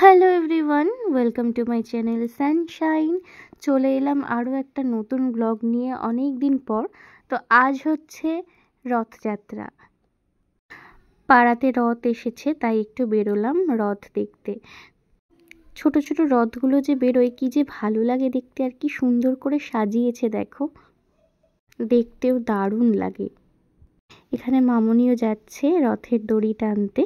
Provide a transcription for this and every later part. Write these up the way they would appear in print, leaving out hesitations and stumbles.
Hello everyone, welcome to my channel Sunshine. চলে এলাম আরও একটা নতুন ব্লগ নিয়ে অনেক দিন পর। তো আজ হচ্ছে রথযাত্রা, পাড়াতে রথ এসেছে, তাই একটু বেরোলাম রথ দেখতে। ছোট ছোট রথগুলো যে বেরোয় কি যে ভালো লাগে দেখতে, আর কি সুন্দর করে সাজিয়েছে দেখো, দেখতেও দারুণ লাগে। এখানে মামনিও যাচ্ছে রথের দড়ি টানতে।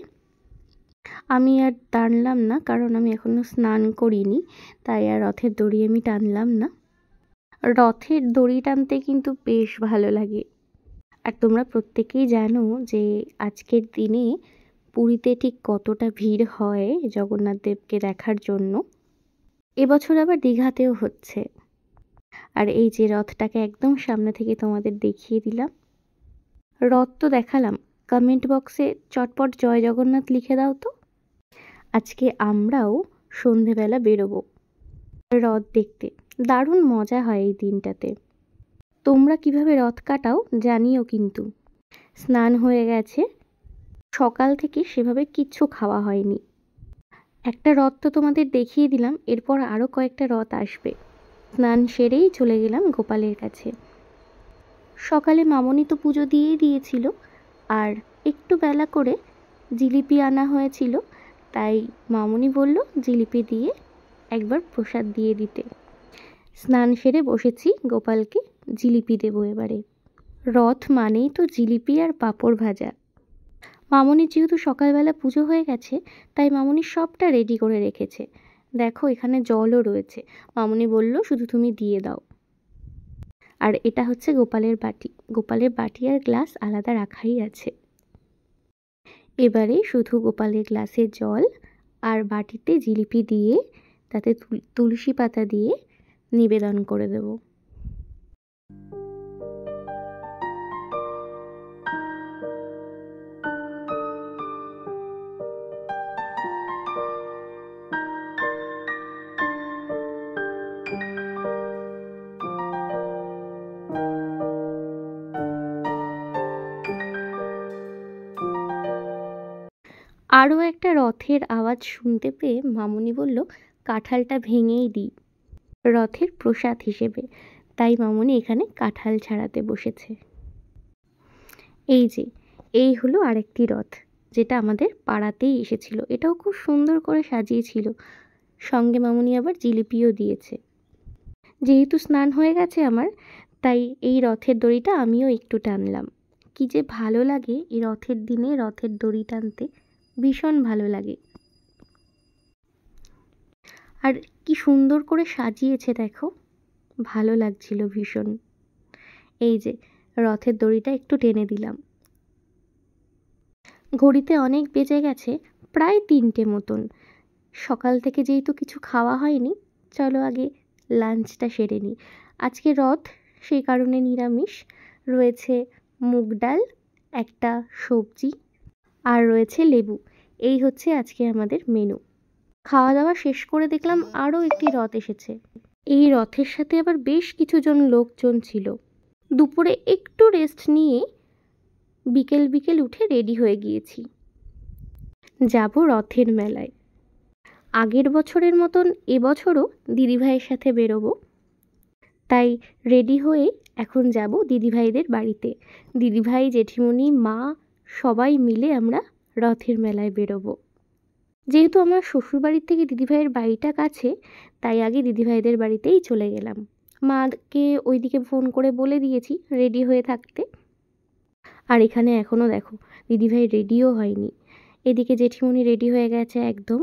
আমি আর টানলাম না, কারণ আমি এখনো স্নান করিনি, তাই আর রথের দড়ি আমি টানলাম না। রথের দড়ি টানতে কিন্তু বেশ ভালো লাগে। আর তোমরা প্রত্যেকেই জানো যে আজকের দিনে পুরীতে ঠিক কতটা ভিড় হয় জগন্নাথ দেবকে দেখার জন্য। এবছর আবার দীঘাতেও হচ্ছে। আর এই যে রথটাকে একদম সামনে থেকে তোমাদের দেখিয়ে দিলাম। রথ তো দেখালাম, কমেন্ট বক্সে চটপট জয় জগন্নাথ লিখে দাও তো। আজকে আমরাও সন্ধেবেলা বেরোবো রথ দেখতে। দারুণ মজা হয় এই দিনটাতে। তোমরা কিভাবে রথ কাটাও জানিও কিন্তু। স্নান হয়ে গেছে, সকাল থেকে সেভাবে কিচ্ছু খাওয়া হয়নি। একটা রথ তো তোমাদের দেখিয়ে দিলাম, এরপর আরও কয়েকটা রথ আসবে। স্নান সেরেই চলে গেলাম গোপালের কাছে। সকালে মামনি তো পুজো দিয়েই দিয়েছিল, আর একটু বেলা করে জিলিপি আনা হয়েছিল, তাই মামনি বলল জিলিপি দিয়ে একবার প্রসাদ দিয়ে দিতে। স্নান সেরে বসেছি, গোপালকে জিলিপি দেবো এবারে। রথ মানেই তো জিলিপি আর পাঁপড় ভাজা। মামনির যেহেতু সকালবেলা পুজো হয়ে গেছে, তাই মামনি সবটা রেডি করে রেখেছে। দেখো এখানে জলও রয়েছে, মামনি বলল শুধু তুমি দিয়ে দাও। আর এটা হচ্ছে গোপালের বাটি। গোপালের বাটি আর গ্লাস আলাদা রাখাই আছে। এবারে শুধু গোপালের গ্লাসে জল আর বাটিতে জিলিপি দিয়ে তাতে তুলসী পাতা দিয়ে নিবেদন করে দেব। আরও একটা রথের আওয়াজ শুনতে পেয়ে মামনি বলল কাঁঠালটা ভেঙেই দিই রথের প্রসাদ হিসেবে। তাই মামনি এখানে কাঁঠাল ছাড়াতে বসেছে। এই যে এই হলো আরেকটি রথ, যেটা আমাদের পাড়াতেই এসেছিল। এটাও খুব সুন্দর করে সাজিয়েছিল, সঙ্গে মামনি আবার জিলিপিও দিয়েছে। যেহেতু স্নান হয়ে গেছে আমার, তাই এই রথের দড়িটা আমিও একটু টানলাম। কি যে ভালো লাগে এই রথের দিনে রথের দড়ি টানতে, ভীষণ ভালো লাগে। আর কি সুন্দর করে সাজিয়েছে দেখো, ভালো লাগছিল ভীষণ। এই যে রথের দড়িটা একটু টেনে দিলাম। ঘড়িতে অনেক বেজে গেছে, প্রায় 3টে মতন। সকাল থেকে যেহেতু কিছু খাওয়া হয়নি, চলো আগে লাঞ্চটা সেরে নিই। আজকে রথ, সেই কারণে নিরামিষ রয়েছে। মুগ ডাল, একটা সবজি, আর রয়েছে লেবু। এই হচ্ছে আজকে আমাদের মেনু। খাওয়া দাওয়া শেষ করে দেখলাম আরও একটি রথ এসেছে। এই রথের সাথে আবার বেশ কিছুজন লোকজন ছিল। দুপুরে একটু রেস্ট নিয়ে বিকেল বিকেল উঠে রেডি হয়ে গিয়েছি, যাব রথের মেলায়। আগের বছরের মতন এবছরও দিদিভাইয়ের সাথে বেরোবো, তাই রেডি হয়ে এখন যাব দিদিভাইদের বাড়িতে। দিদিভাই, জেঠিমণি, মা সবাই মিলে আমরা রথের মেলায় বেরোবো। যেহেতু আমার শ্বশুরবাড়ির থেকে দিদিভাইয়ের বাড়িটা কাছে, তাই আগে দিদিভাইদের বাড়িতেই চলে গেলাম। মাকে ওইদিকে ফোন করে বলে দিয়েছি রেডি হয়ে থাকতে। আর এখানে এখনও দেখো দিদিভাই রেডিও হয়নি। এদিকে জেঠিমণি রেডি হয়ে গেছে একদম।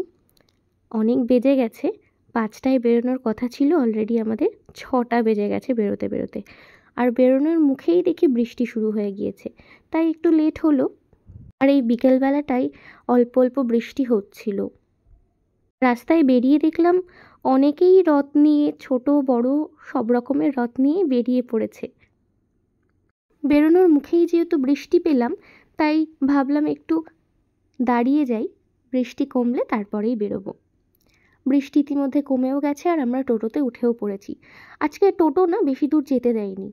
অনেক বেজে গেছে, 5টায় বেরোনোর কথা ছিল, অলরেডি আমাদের 6টা বেজে গেছে বেরোতে বেরোতে। আর বেরোনোর মুখেই দেখি বৃষ্টি শুরু হয়ে গিয়েছে, তাই একটু লেট হলো। আর এই বিকেলবেলাটাই অল্প অল্প বৃষ্টি হচ্ছিল। রাস্তায় বেরিয়ে দেখলাম অনেকেই রথ নিয়ে, ছোট বড় সব রকমের রথ নিয়ে বেরিয়ে পড়েছে। বেরোনোর মুখেই যেহেতু বৃষ্টি পেলাম, তাই ভাবলাম একটু দাঁড়িয়ে যাই, বৃষ্টি কমলে তারপরেই বেরোবো। বৃষ্টি ইতিমধ্যে কমেও গেছে, আর আমরা টোটোতে উঠেও পড়েছি। আজকে টোটো না বেশি দূর যেতে দেয়নি,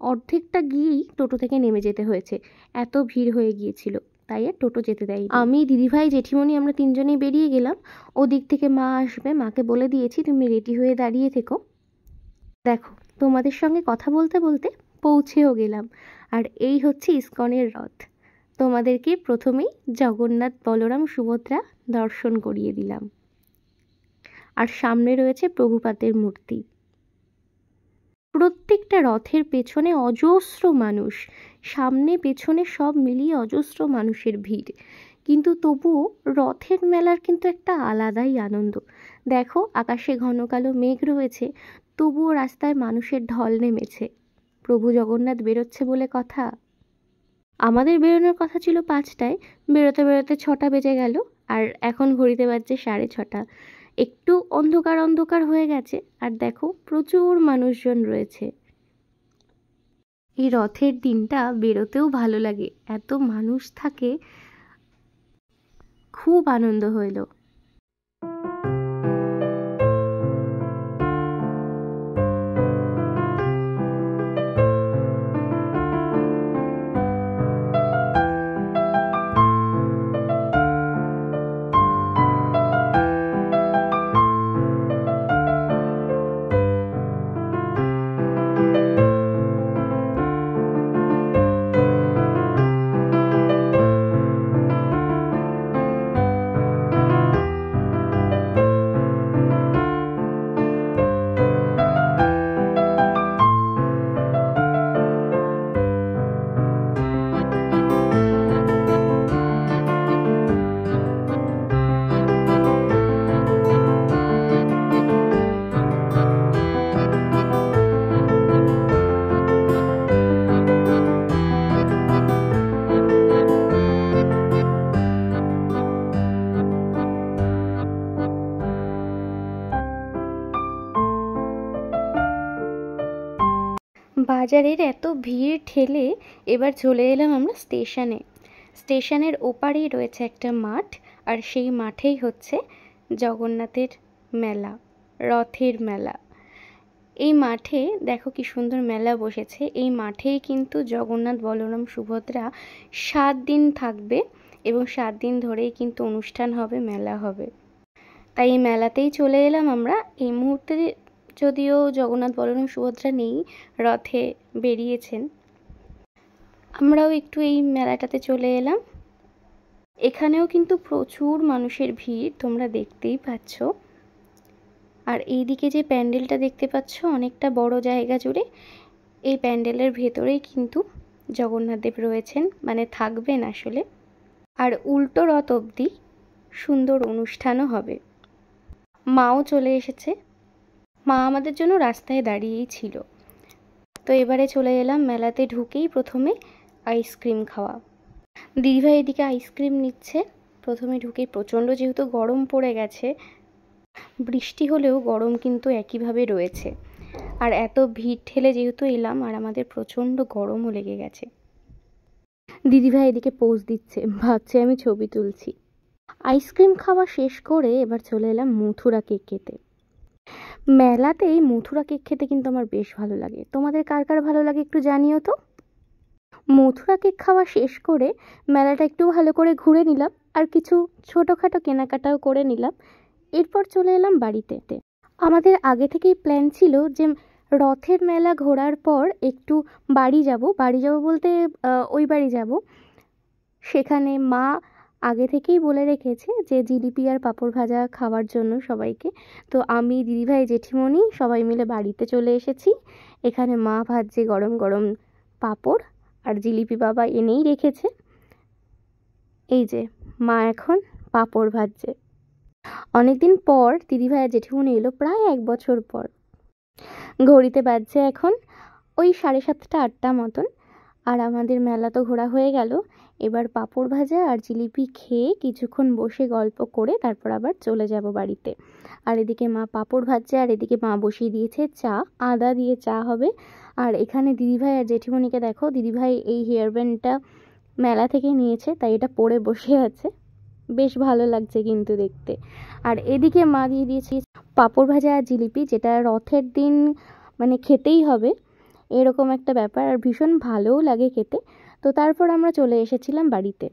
অর্ধেকটা গিয়েই টোটো থেকে নেমে যেতে হয়েছে, এত ভিড় হয়ে গিয়েছিল। তাই আর টোটো যেতে দেয়। আমি, দিদিভাই, জেঠিমণি আমরা তিনজনেই বেরিয়ে গেলাম। ওদিক থেকে মা আসবে, মাকে বলে দিয়েছি তুমি রেডি হয়ে দাঁড়িয়ে থেকো। দেখো, তোমাদের সঙ্গে কথা বলতে বলতে পৌঁছেও গেলাম। আর এই হচ্ছে ইস্কনের রথ। তোমাদেরকে প্রথমেই জগন্নাথ, বলরাম, সুভদ্রা দর্শন করিয়ে দিলাম। আর সামনে রয়েছে প্রভুপাদের মূর্তি। প্রত্যেকটা রথের পেছনে অজস্র মানুষ, সামনে পেছনে সব মিলিয়ে অজস্র মানুষের ভিড়। কিন্তু তবুও রথের মেলার কিন্তু একটা আলাদাই আনন্দ। দেখো, আকাশে ঘন কালো মেঘ রয়েছে, তবুও রাস্তায় মানুষের ঢল নেমেছে। প্রভু জগন্নাথ বেরোচ্ছে বলে কথা। আমাদের বেরোনোর কথা ছিল 5টায়, বেরোতে বেরোতে 6টা বেজে গেল। আর এখন ঘড়িতে বাজছে 6:30। একটু অন্ধকার অন্ধকার হয়ে গেছে। আর দেখো, প্রচুর মানুষজন রয়েছে। এই রথের দিনটা বেরোতেও ভালো লাগে, এত মানুষ থাকে, খুব আনন্দ হইল। বাজারের এত ভিড় ঠেলে এবার চলে এলাম আমরা স্টেশনে। স্টেশনের ওপারেই রয়েছে একটা মাঠ, আর সেই মাঠেই হচ্ছে জগন্নাথের মেলা, রথের মেলা। এই মাঠে দেখো কি সুন্দর মেলা বসেছে। এই মাঠেই কিন্তু জগন্নাথ, বলরাম, সুভদ্রা 7 দিন থাকবে এবং 7 দিন ধরেই কিন্তু অনুষ্ঠান হবে, মেলা হবে। তাই এই মেলাতেই চলে এলাম আমরা। এই মুহূর্তে যদিও জগন্নাথ, বলরাম, সুভদ্রা নেই, রথে বেরিয়েছেন। আমরাও একটু এই মেলাটাতে চলে এলাম। এখানেও কিন্তু প্রচুর মানুষের ভিড়, তোমরা দেখতেই পাচ্ছ। আর এইদিকে যে প্যান্ডেলটা দেখতে পাচ্ছ অনেকটা বড় জায়গা জুড়ে, এই প্যান্ডেলের ভেতরেই কিন্তু জগন্নাথদেব রয়েছেন, মানে থাকবেন আসলে। আর উল্টো রথ অবধি সুন্দর অনুষ্ঠানও হবে। মাও চলে এসেছে, মা আমাদের জন্য রাস্তায় দাঁড়িয়েই ছিল। তো এবারে চলে এলাম মেলাতে। ঢুকেই প্রথমে আইসক্রিম খাওয়া। দিদিভাই এদিকে আইসক্রিম নিচ্ছে। প্রথমে ঢুকেই প্রচণ্ড যেহেতু গরম পড়ে গেছে, বৃষ্টি হলেও গরম কিন্তু একইভাবে রয়েছে। আর এত ভিড় ঠেলে যেহেতু এলাম, আর আমাদের প্রচণ্ড গরমও লেগে গেছে। দিদিভাই এদিকে পোজ দিচ্ছে, ভাবছে আমি ছবি তুলছি। আইসক্রিম খাওয়া শেষ করে এবার চলে এলাম মথুরা কেক খেতে। মেলাতে এই মথুরা কেক খেতে কিন্তু আমার বেশ ভালো লাগে। তোমাদের কার কার ভালো লাগে একটু জানিও তো। মথুরা কেক খাওয়া শেষ করে মেলাটা একটু ভালো করে ঘুরে নিলাম, আর কিছু ছোটোখাটো কেনাকাটাও করে নিলাম। এরপর চলে এলাম বাড়িতে। আমাদের আগে থেকেই প্ল্যান ছিল যে রথের মেলা ঘোরার পর একটু বাড়ি যাব বলতে ওই বাড়ি যাব। সেখানে মা আগে থেকেই বলে রেখেছে যে জিলিপি আর পাঁপড় ভাজা খাওয়ার জন্য সবাইকে। তো আমি, দিদিভাই, জেঠিমণি সবাই মিলে বাড়িতে চলে এসেছি। এখানে মা ভাজছে গরম গরম পাঁপড়, আর জিলিপি বাবা এনেই রেখেছে। এই যে মা এখন পাঁপড় ভাজছে। অনেকদিন পর দিদিভাই আর জেঠিমণি এলো, প্রায় 1 বছর পর। ঘড়িতে বাজছে এখন ওই 7:30 8টা মতন। আর আমাদের মেলা তো ঘোরা হয়ে গেল। এবার পাঁপড় ভাজা আর জিলিপি খেয়ে কিছুক্ষণ বসে গল্প করে তারপর আবার চলে যাব বাড়িতে। আর এদিকে মা পাঁপড় ভাজছে, আর এদিকে মা বসিয়ে দিয়েছে চা, আদা দিয়ে চা হবে। আর এখানে দিদিভাই আর জেঠিমণিকে দেখো, দিদিভাই এই হেয়ার ব্যান্ডটা মেলা থেকে নিয়েছে, তাই এটা পরে বসে আছে, বেশ ভালো লাগছে কিন্তু দেখতে। আর এদিকে মা দিয়ে দিয়েছি পাঁপড় ভাজা আর জিলিপি, যেটা রথের দিন মানে খেতেই হবে, এরকম একটা ব্যাপার। আর ভীষণ ভালোও লাগে খেতে। তো তারপর আমরা চলে এসেছিলাম বাড়িতে।